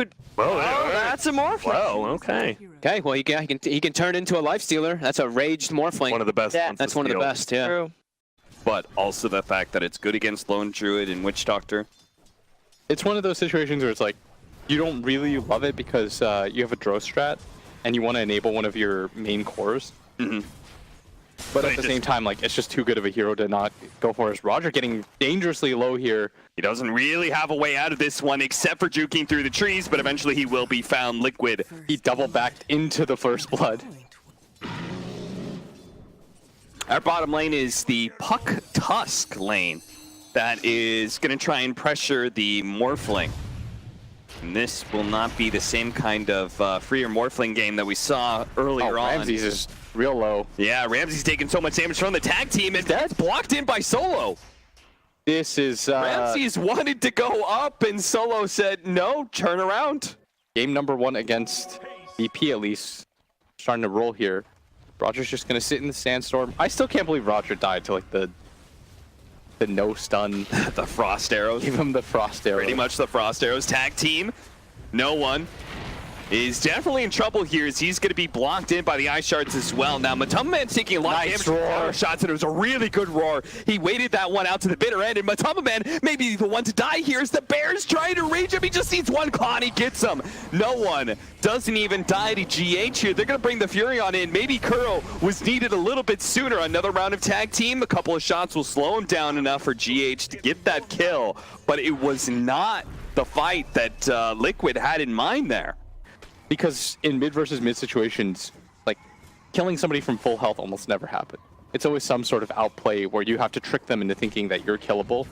could... Whoa, that's a Morphling. Whoa, okay. Okay, well, he can turn into a Lifestealer. That's a raged Morphling. One of the best ones. That's one of the best, yeah. True. But also the fact that it's good against Lone Druid and Witch Doctor. It's one of those situations where it's like, you don't really love it because you have a Drow strat, and you want to enable one of your main cores. Mm-hmm. But at the same time, like, it's just too good of a hero to not go for. Is Roger getting dangerously low here? He doesn't really have a way out of this one except for juking through the trees, but eventually he will be found. Liquid. He double backed into the first blood. Our bottom lane is the Puck Tusk lane that is going to try and pressure the Morphling. And this will not be the same kind of freer Morphling game that we saw earlier on. Ramsey's is real low. Yeah, Ramsey's taking so much damage from the tag team, and that's blocked in by Solo. This is... Ramsey's wanted to go up, and Solo said, no, turn around. Game number 1 against VP, at least. Starting to roll here. Roger's just going to sit in the sandstorm. I still can't believe Roger died to, like, the no stun. The Frost Arrows. Give him the Frost Arrows. Pretty much the Frost Arrows. Tag team. No one is definitely in trouble here as he's going to be blocked in by the Ice Shards as well. Now, Matuma-Man's taking a lot of damage from counter shots, and it was a really good roar. He waited that one out to the bitter end, and Matuma-Man may be the one to die here as the Bears trying to reach him. He just needs one claw, and he gets him. No one doesn't even die to GH here. They're going to bring the Furion in. Maybe Kuro was needed a little bit sooner. Another round of tag team. A couple of shots will slow him down enough for GH to get that kill, but it was not the fight that Liquid had in mind there. Because in mid versus mid situations, like, killing somebody from full health almost never happens. It's always some sort of outplay where you have to trick them into thinking that you're killable,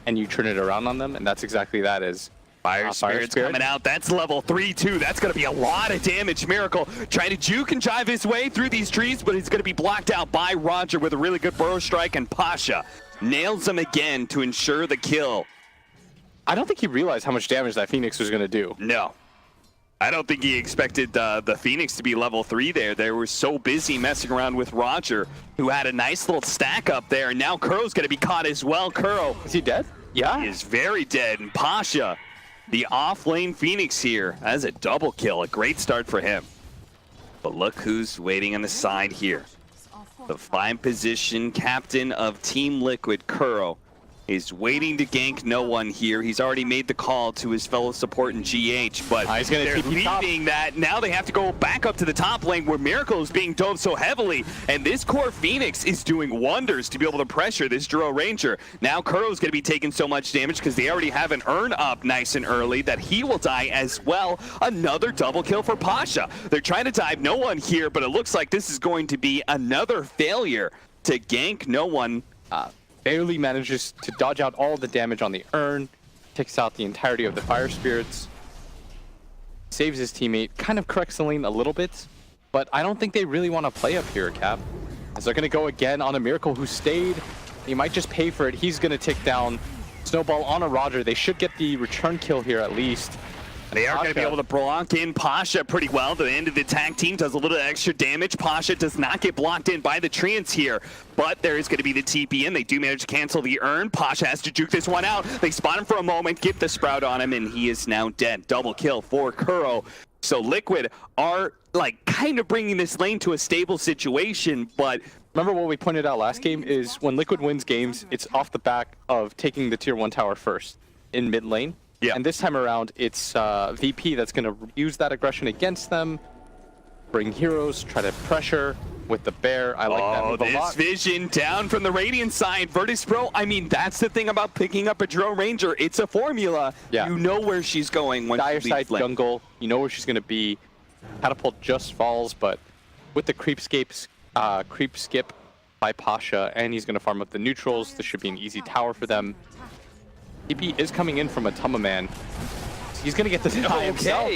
and you turn it around on them, and that's exactly that is. Fire Spirit's coming out. That's level 3 too. That's going to be a lot of damage. Miracle trying to juke and jive his way through these trees, but he's going to be blocked out by Roger with a really good burrow strike, and Pasha nails him again to ensure the kill. I don't think he realized how much damage that Phoenix was going to do. No. I don't think he expected the Phoenix to be level 3 there. They were so busy messing around with Roger, who had a nice little stack up there, and now Kuro's going to be caught as well. Kuro. Is he dead? Yeah. He is very dead, and Pasha, the off-lane Phoenix here, has a double kill. A great start for him. But look who's waiting on the side here. The 5 position captain of Team Liquid, Kuro, is waiting to gank no one here. He's already made the call to his fellow support in GH, but they're leaving that. Now they have to go back up to the top lane where Miracle is being dove so heavily, and this core Phoenix is doing wonders to be able to pressure this Drow Ranger. Now Kuro's going to be taking so much damage because they already have an Urn up nice and early that he will die as well. Another double kill for Pasha. They're trying to dive no one here, but it looks like this is going to be another failure to gank no one. Barely manages to dodge out all the damage on the Urn, takes out the entirety of the Fire Spirits, saves his teammate, kind of corrects the lane a little bit, but I don't think they really want to play up here, Cap. As they're going to go again on a Miracle who stayed. He might just pay for it. He's going to take down Snowball on a Roger. They should get the return kill here at least. They are going to be able to block in Pasha pretty well. The end of the tag team does a little extra damage. Pasha does not get blocked in by the Treants here, but there is going to be the TP in. They do manage to cancel the Urn. Pasha has to juke this one out. They spot him for a moment, get the Sprout on him, and he is now dead. Double kill for Kuro. So Liquid are like kind of bringing this lane to a stable situation, but remember what we pointed out last game is when Liquid wins games, it's off the back of taking the tier 1 tower first in mid lane. Yeah. And this time around, it's VP that's going to use that aggression against them, bring heroes, try to pressure with the bear. I like that move a lot. This vision down from the Radiant side. Virtus Pro, I mean, that's the thing about picking up a Drow Ranger. It's a formula. Yeah. You know where she's going. Dire side jungle, you know where she's going to be. Catapult just falls, but with the creep skip by Pasha, and he's going to farm up the neutrals. This should be an easy tower for them. TP is coming in from a Matuma-Man. He's going to get this by himself.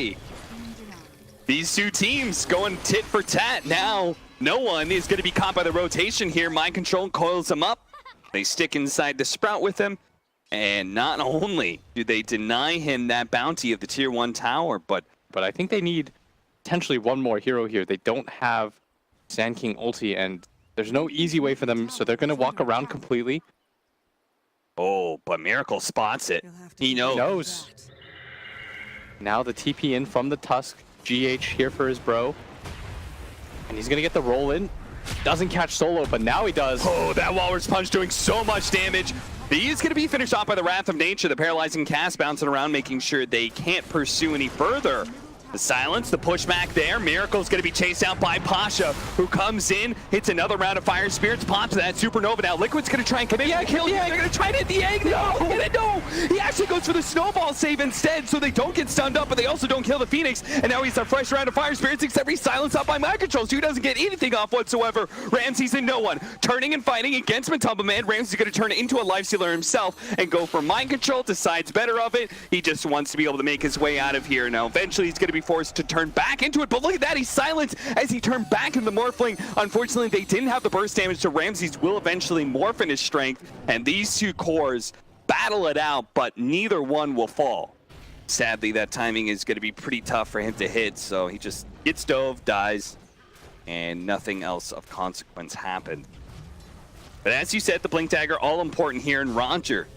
These two teams going tit for tat now. No one is going to be caught by the rotation here. Mind Control coils him up. They stick inside the Sprout with him. And not only do they deny him that bounty of the tier 1 tower, but I think they need potentially one more hero here. They don't have Sand King ulti, and there's no easy way for them, so they're going to walk around completely. Oh, but Miracle spots it. He knows. Now the TP in from the Tusk. GH here for his bro. And he's going to get the roll in. Doesn't catch Solo, but now he does. Oh, that Walrus Punch doing so much damage. He is going to be finished off by the Wrath of Nature, the paralyzing cast bouncing around, making sure they can't pursue any further. The silence, the pushback there. Miracle's going to be chased out by Pasha, who comes in, hits another round of Fire Spirits, pops that Supernova. Now Liquid's going to try and come in. Yeah, kill the egg. They're going to try and hit the egg. No! He actually goes for the Snowball save instead, so they don't get stunned up, but they also don't kill the Phoenix. And now he's a fresh round of Fire Spirits, except he's silenced up by Mind Control, so he doesn't get anything off whatsoever. Ramsey's in no one. Turning and fighting against Matumba Man. Ramsey's going to turn it into a Life Stealer himself and go for Mind Control, decides better of it. He just wants to be able to make his way out of here. Now, eventually, he's going to be forced to turn back into it, but look at that, he's silenced as he turned back into the Morphling. Unfortunately, they didn't have the burst damage, so Ramses will eventually morph in his strength, and these two cores battle it out, but neither one will fall. Sadly, that timing is going to be pretty tough for him to hit, so he just gets dove, dies, and nothing else of consequence happened. But as you said, the Blink Dagger all important here in Roger.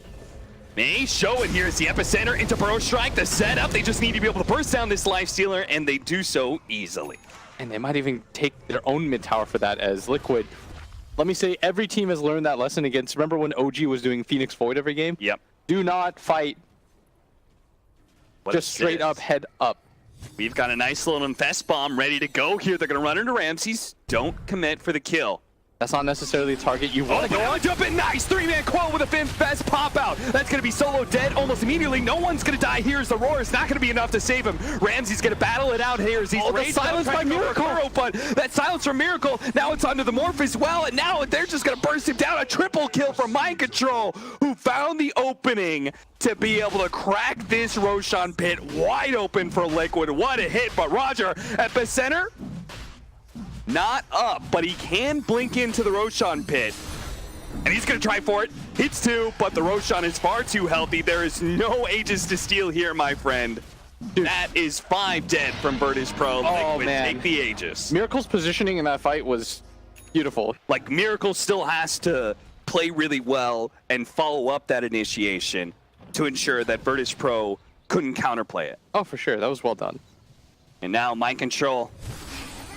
May show it here as the epicenter into Burrow Strike, the setup. They just need to be able to burst down this Life Stealer, and they do so easily. And they might even take their own mid tower for that, as Liquid. Let me say, every team has learned that lesson against, remember when OG was doing Phoenix Void every game? Yep. Do not fight. What just straight up, head up. We've got a nice little Infest Bomb ready to go here. They're going to run into Ramses. Don't commit for the kill. That's not necessarily a target you want to go on. Jump in, nice 3-man quote with a Infest pop out. That's going to be Solo dead almost immediately. No one's going to die. Here's the roar. It's not going to be enough to save him. Ramsey's going to battle it out here as he's the silence by Miracle. But that silence from Miracle, now it's onto the Morph as well, and now they're just going to burst him down. A triple kill from Mind Control, who found the opening to be able to crack this Roshan pit wide open for Liquid. What a hit, but Roger at the center. Not up, but he can blink into the Roshan pit. And he's going to try for it. Hits two, but the Roshan is far too healthy. There is no Aegis to steal here, my friend. Dude. That is 5 dead from Virtus Pro. Liquid, man. take the Aegis. Miracle's positioning in that fight was beautiful. Like, Miracle still has to play really well and follow up that initiation to ensure that Virtus Pro couldn't counterplay it. Oh, for sure. That was well done. And now Mind Control.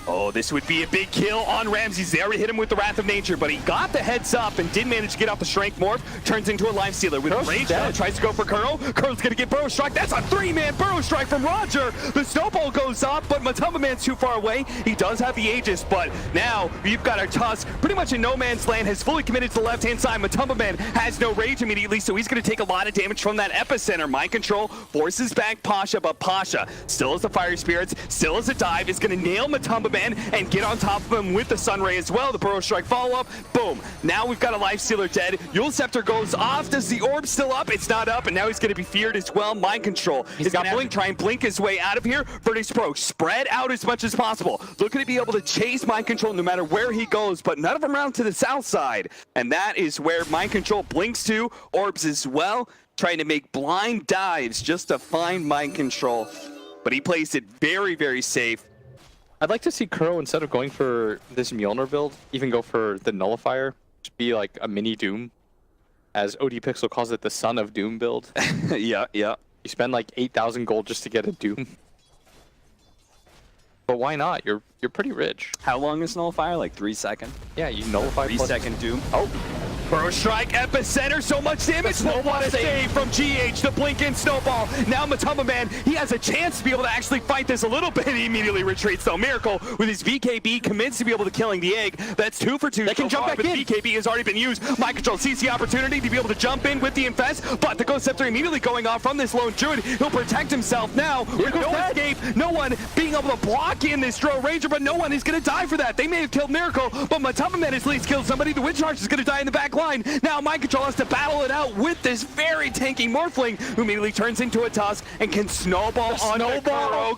Oh, this would be a big kill on Ramses. They already hit him with the Wrath of Nature, but he got the heads up and did manage to get off the Strength Morph. Turns into a Life Stealer with Rage. Tries to go for Kuro. Kuro's going to get Burrow Strike. That's a 3-man Burrow Strike from Roger. The Snowball goes up, but Matumba Man's too far away. He does have the Aegis, but now you've got our Tusk pretty much in no man's land, has fully committed to the left-hand side. Matumba Man has no Rage immediately, so he's going to take a lot of damage from that epicenter. Mind Control forces back Pasha, but Pasha still has the Fire Spirits, still has a dive, is going to nail Matumba Man and get on top of him with the Sunray as well. The Burrow Strike follow-up. Boom. Now we've got a Life Stealer dead. Yule Scepter goes off. Does the orb still up? It's not up, and now he's going to be feared as well. Mind Control. He's got Blink. Try and blink his way out of here. Virtus Pro, spread out as much as possible. Looking to be able to chase Mind Control no matter where he goes, but none of them around to the south side. And that is where Mind Control blinks to. Orbs as well. Trying to make blind dives just to find Mind Control. But he plays it very, very safe. I'd like to see Kuro, instead of going for this Mjolnir build, even go for the Nullifier. Just be like a mini Doom. As OD Pixel calls it, the Son of Doom build. Yeah. You spend like 8,000 gold just to get a Doom. But why not? You're pretty rich. How long is Nullifier? Like 3 seconds? Yeah, you nullify 3-second Doom. Oh. Burrow Strike, epicenter, so much damage. What a save from GH, the blink in Snowball. Now Matumba Man, he has a chance to be able to actually fight this a little bit. He immediately retreats though. Miracle with his BKB commits to be able to killing the egg. That's 2 for 2. They can jump back but in. BKB has already been used. Mind Control sees the opportunity to be able to jump in with the Infest, but the Ghost Scepter immediately going off from this lone Druid. He'll protect himself now with no escape, no one being able to block in this Drow Ranger, but no one is going to die for that. They may have killed Miracle, but Matumba Man has at least killed somebody. The Witch Archer is going to die in the back line. Now Mind Control has to battle it out with this very tanky Morphling, who immediately turns into a Tusk and can snowball on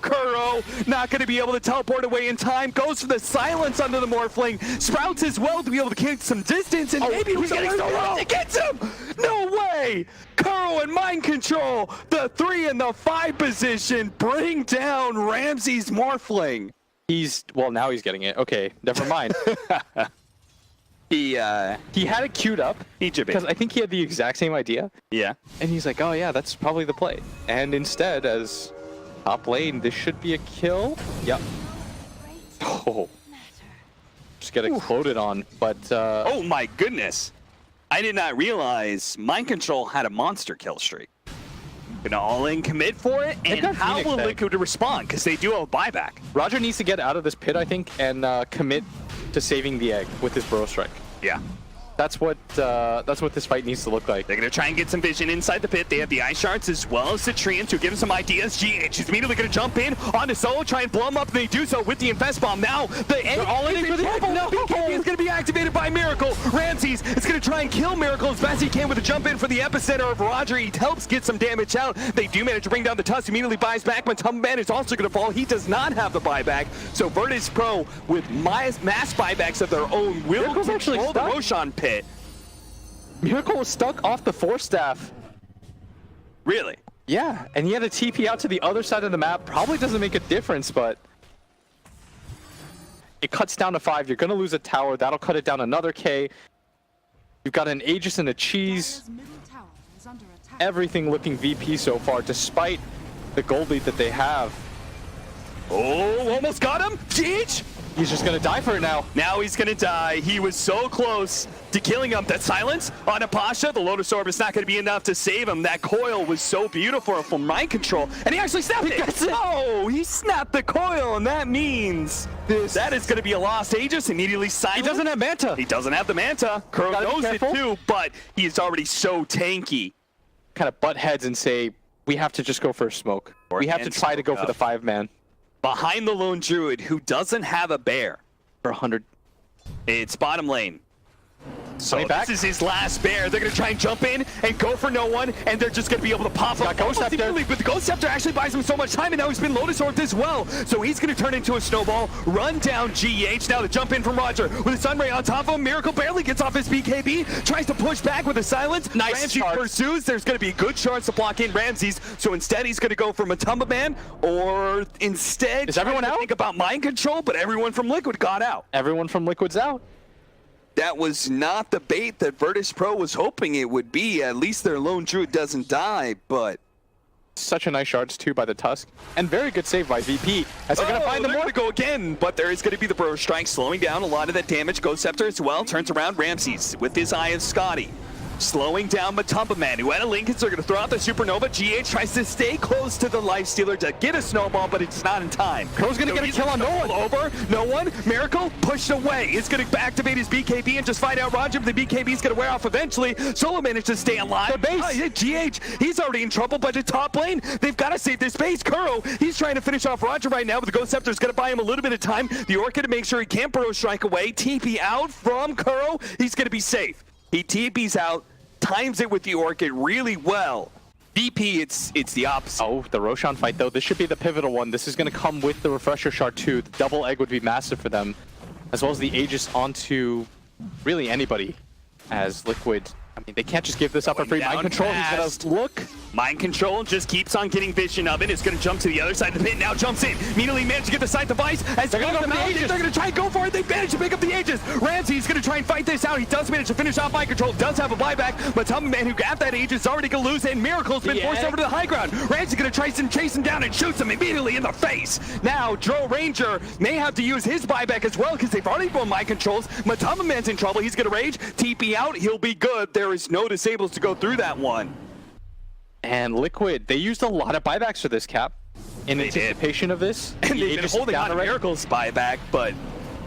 Kuro. Not going to be able to teleport away in time. Goes for the silence under the Morphling. Sprouts as well to be able to kick some distance, and maybe he's getting so it gets him. No way. Kuro and Mind Control, the 3 and the 5 position, bring down Ramsey's Morphling. Now he's getting it. Okay, never mind. He had it queued up because I think he had the exact same idea. Yeah. And he's like, oh yeah, that's probably the play. And instead, as Top lane, this should be a kill. Yep. Oh. Just get exploded on, but Oh my goodness. I did not realize Mind Control had a monster kill streak. Gonna all-in commit for it, and got how Phoenix will egg. Liquid respond? Because they do have a buyback. Roger needs to get out of this pit, I think, and commit to saving the egg with his Burrow Strike. Yeah. That's what this fight needs to look like. They're going to try and get some vision inside the pit. They have the Ice Shards as well as the Treant to give them some ideas. GH is immediately going to jump in onto Solo, try and blow him up, and they do so with the Infest Bomb. Now, the egg all in for the egg. No, BKB is going to be activated by Miracle. Ramses is going to try and kill Miracle as best he can with a jump in for the epicenter of Roger. He helps get some damage out. They do manage to bring down the Tusk, immediately buys back. Matumban is also going to fall. He does not have the buyback. So Virtus Pro, with mass buybacks of their own, will Miracle's actually control the stuck. Roshan pit. Miracle was stuck off the Force Staff. Really? Yeah, and he had a TP out to the other side of the map. Probably doesn't make a difference, but it cuts down to 5. You're going to lose a tower. That'll cut it down another K. You've got an Aegis and a Cheese. Everything looking VP so far, despite the gold lead that they have. Oh, almost got him. GH. He's just going to die for it now. Now he's going to die. He was so close to killing him. That silence on Pasha. The Lotus Orb is not going to be enough to save him. That coil was so beautiful from Mind Control. And he actually snapped it. Oh, he snapped the coil. And that means that is going to be a lost Aegis. Immediately silent. He doesn't have Manta. He doesn't have the Manta. Kuro knows it too, but he is already so tanky. Kind of butt heads and say, we have to just go for a smoke. We have to try to go for the 5-man. Behind the lone druid who doesn't have a bear. For 100. It's bottom lane. So back. this is his last bear. They're going to try and jump in and go for no one, and they're just going to be able to pop up. Ghost Scepter. But the Ghost Scepter actually buys him so much time, and now he's been Lotus Orbed as well. So he's going to turn into a snowball, run down GH. Now the jump in from Roger with a Sunray on top of him. Miracle barely gets off his BKB, tries to push back with a silence. Nice Ramses charge. pursues. There's going to be good shards to block in Ramses. So instead, he's going to go for Matumba Man, or instead, Is everyone trying to out? think about Mind Control, but everyone from Liquid got out. Everyone from Liquid's out. That was not the bait that Virtus Pro was hoping it would be. At least their lone druid doesn't die, but... Such a nice shards too by the Tusk. And very good save by VP. As they're going to find the they're more. going to go again, but there is going to be the Burrow Strike slowing down a lot of that damage. Ghost Scepter as well. Turns around Ramses with his Eye of Scotty. Slowing down Matumba Man, who had a Lincoln, so they're going to throw out the Supernova. GH tries to stay close to the Life Stealer to get a snowball, but it's not in time. Crow's going to get a kill on no one. Over, no one. Miracle pushed away. He's going to activate his BKB and just find out Roger, but the BKB is going to wear off eventually. Solo managed to stay alive. The base. GH, he's already in trouble, but the top lane, they've got to save this base. Kuro, he's trying to finish off Roger right now, but the Ghost Scepter is going to buy him a little bit of time. The Orchid to make sure he can't Burrow Strike away. TP out from Kuro. He's going to be safe. He TP's out. Times it with the Orchid really well. VP, it's the opposite. Oh, the Roshan fight though. This should be the pivotal one. This is going to come with the Refresher Shard too. The double egg would be massive for them. As well as the Aegis onto really anybody as Liquid. I mean, they can't just give this up for free. Mind Control, he's going to look. Mind Control just keeps on getting vision of it. It's going to jump to the other side of the pit. Now jumps in. Immediately managed to get the side device. As They're going to go for the Aegis. They're going to try and go for it. They managed to pick up the Aegis. Ramsey's going to try and fight this out. He does manage to finish off Mind Control. Does have a buyback. But Matumba Man, who got that Aegis, is already going to lose. And Miracle's been forced over to the high ground. Ramsey's going to try and chase him down and shoots him immediately in the face. Now, Dro Ranger may have to use his buyback as well because they've already blown Mind Controls. Matumba Man's in trouble. He's going to rage. TP out. He'll be good. There is no disables to go through that one. And Liquid, they used a lot of buybacks for this cap in anticipation of this. And they've been holding on to Miracle's buyback, but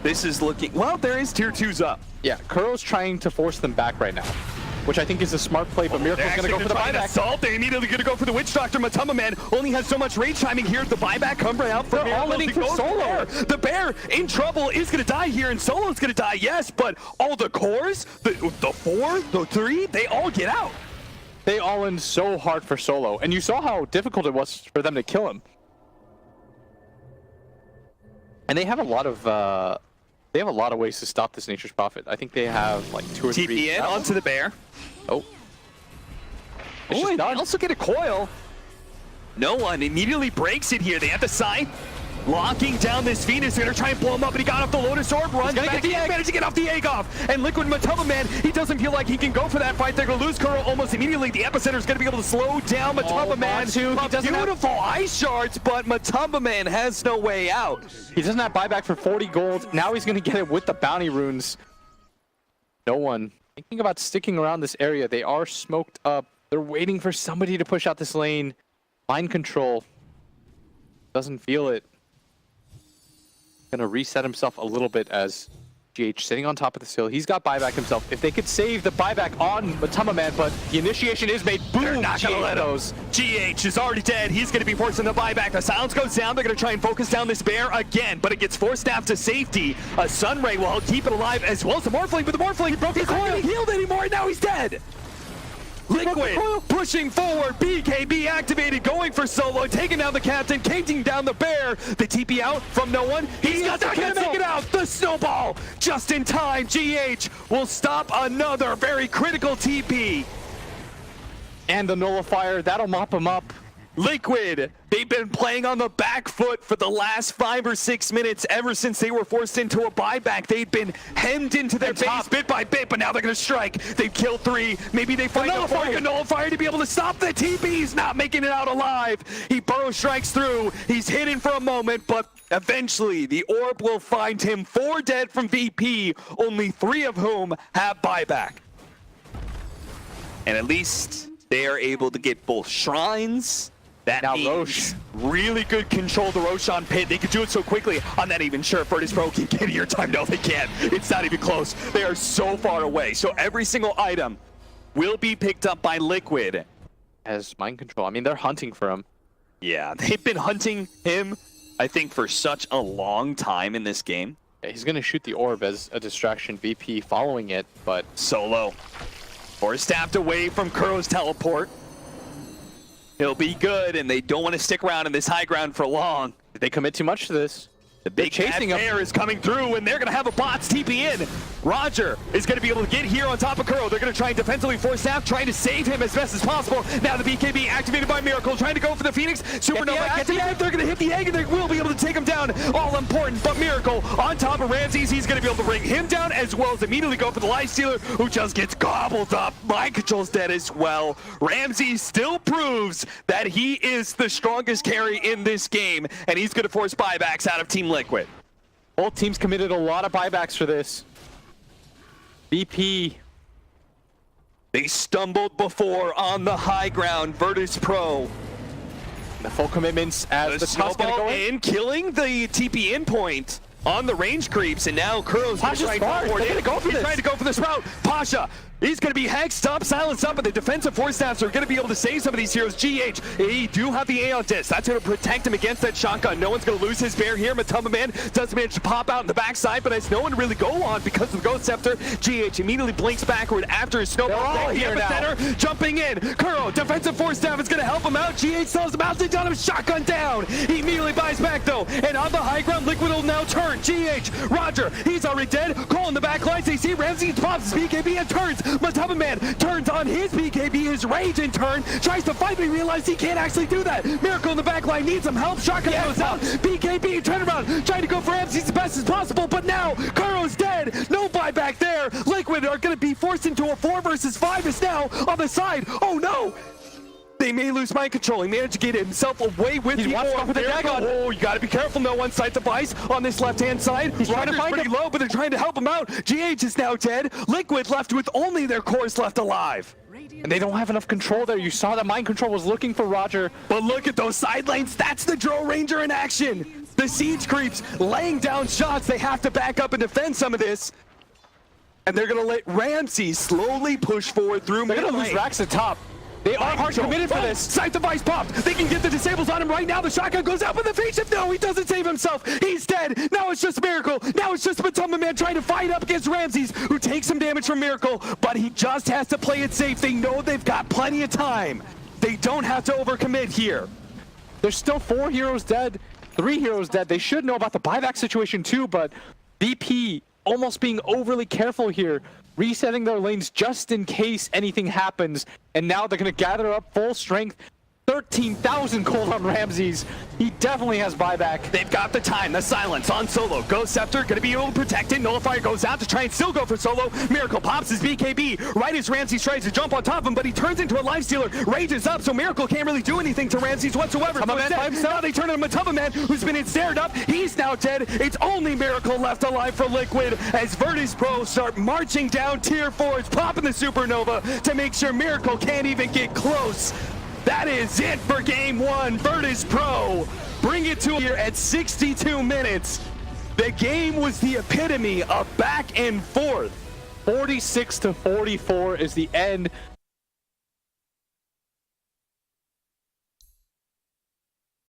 this is looking... Well, there is tier 2's up. Yeah, Kuro's trying to force them back right now, which I think is a smart play, but Miracle's going to go for the buyback. Assault. They're immediately going to go for the Witch Doctor. Matumba Man only has so much range timing here. The buyback come right out for They're all in for Solo. The bear in trouble is going to die here, and Solo's going to die, yes, but all the cores, the 4, the 3, they all get out. They all in so hard for Solo, and you saw how difficult it was for them to kill him. And they have a lot of ways to stop this Nature's Prophet. I think they have like 2 or 3. TP in onto the bear. Oh. Oh, and they also get a coil. No one immediately breaks it here. They have the sign. locking down this Phoenix. They're gonna try and blow him up, but he got off the Lotus Orb, runs gonna back, get the egg. managed to get off the egg off. And Liquid Matuma Man, he doesn't feel like he can go for that fight. They're gonna lose Kuro almost immediately. The epicenter is gonna be able to slow down Matuma Man. He doesn't have- Beautiful ice shards, but Matuma Man has no way out. He doesn't have buyback for 40 gold. Now he's going to get it with the bounty runes. No one thinking about sticking around this area. They are smoked up. They're waiting for somebody to push out this lane. Mind control. Doesn't feel it. Gonna reset himself a little bit as GH sitting on top of this hill. He's got buyback himself. If they could save the buyback on Matuma Man, but the initiation is made. Boom! They're not gonna let those. GH is already dead. He's gonna be forcing the buyback. The silence goes down. They're gonna try and focus down this bear again, but it gets forced out to safety. A Sunray will help keep it alive as well as the Morphling, but the Morphling broke his not getting healed anymore, and now he's dead. Liquid pushing forward, BKB activated, going for solo, taking down the captain, taking down the bear. The TP out from no one. He's not gonna make it out. The snowball just in time. GH will stop another very critical TP. And the nullifier, that'll mop him up. Liquid, they've been playing on the back foot for the last 5 or 6 minutes ever since they were forced into a buyback. They've been hemmed into their base bit by bit, but now they're going to strike. They've killed 3. Maybe they find a nullifier to be able to stop the TP. He's not making it out alive. He burrow strikes through. He's hidden for a moment, but eventually the orb will find him. 4 dead from VP, only 3 of whom have buyback. And at least they are able to get both shrines. That now means Roche. really good control of the Roshan pit. They could do it so quickly. I'm not even sure Virtus Pro can get here time. No, they can't. It's not even close. They are so far away. So every single item will be picked up by Liquid. As mind control. I mean, they're hunting for him. Yeah, they've been hunting him, I think, for such a long time in this game. Yeah, he's going to shoot the orb as a distraction. VP following it, but Solo. Or stabbed away from Kuro's teleport. He'll be good, and they don't want to stick around in this high ground for long. did they commit too much to this? The big chasing bear is coming through, and they're going to have a bots TP in. Roger is going to be able to get here on top of Kuro. They're going to try and defensively force staff, trying to save him as best as possible. Now the BKB activated by Miracle, trying to go for the Phoenix. Supernova activated. They're going to hit the egg, and they will be able to take him down. All important, but Miracle on top of Ramses. He's going to be able to bring him down, as well as immediately go for the Lifestealer, who just gets gobbled up. Mind Control's dead as well. Ramses still proves that he is the strongest carry in this game, and he's going to force buybacks out of Team Liquid. Both teams committed a lot of buybacks for this. BP. They stumbled before on the high ground. Virtus Pro. The full commitments as the top's gonna go in. Killing the TP in point on the range creeps, and now Kuro's Pasha's smart. They're gonna go for this. trying to go for the sprout. Pasha, he's going to be hexed up, silenced up, but the defensive force staffs are going to be able to save some of these heroes. GH, he do have the A on disc. That's going to protect him against that shotgun. No one's going to lose his bear here. Matuma Man does manage to pop out in the backside, but has no one to really go on because of the Ghost Scepter. GH immediately blinks backward after his snowball. They're all here now. Jumping in. Kuro, defensive force staff is going to help him out. GH tells him out. They got him shotgun down. He immediately buys back though, and on the high ground, Liquid will now turn. GH, Roger, he's already dead. Cole in the back lines. They see Ramses pops his BKB and turns. Matuma Man turns on his BKB, his rage in turn, tries to fight, but he realizes he can't actually do that. Miracle in the back line needs some help. Shotgun goes out. BKB turn around, trying to go for Ramses as best as possible, but now Kuro's dead. No buyback there. Liquid are going to be forced into a 4 versus 5. Is now on the side. Oh no! They may lose mind control. He managed to get himself away with the orb. For the Dagon. Oh, you got to be careful. No one-side device on this left-hand side. He's trying to find pretty him. low, but they're trying to help him out. GH is now dead. Liquid left with only their cores left alive. And they don't have enough control there. You saw that mind control was looking for Roger. But look at those side lanes. That's the Drow Ranger in action. The siege creeps laying down shots. They have to back up and defend some of this. And they're going to let Ramsey slowly push forward through They're going to lose Rax at top. They are hard committed for this. Sight device popped. They can get the disables on him right now. The shotgun goes out, but the face shift, no, he doesn't save himself. He's dead. Now it's just Miracle. Now it's just Matuma Man trying to fight up against Ramses, who takes some damage from Miracle, but he just has to play it safe. They know they've got plenty of time. They don't have to overcommit here. There's still 4 heroes dead, 3 heroes dead. They should know about the buyback situation too, but BP almost being overly careful here, resetting their lanes just in case anything happens, and now they're going to gather up full strength. 13,000 gold on Ramses. He definitely has buyback. They've got the time, the silence on Solo. Ghost Scepter gonna be able to protect it. Nullifier goes out to try and still go for Solo. Miracle pops his BKB right as Ramses tries to jump on top of him, but he turns into a Lifestealer. Rage is up, so Miracle can't really do anything to Ramses whatsoever. Matava Man by himself. Now they turn on Matava Man, who's been ensnared up. He's now dead. It's only Miracle left alive for Liquid as Virtus Pro start marching down tier 4s, popping the Supernova to make sure Miracle can't even get close. That is it for game 1. Virtus Pro bring it to here at 62 minutes. The game was the epitome of back and forth. 46-44 is the end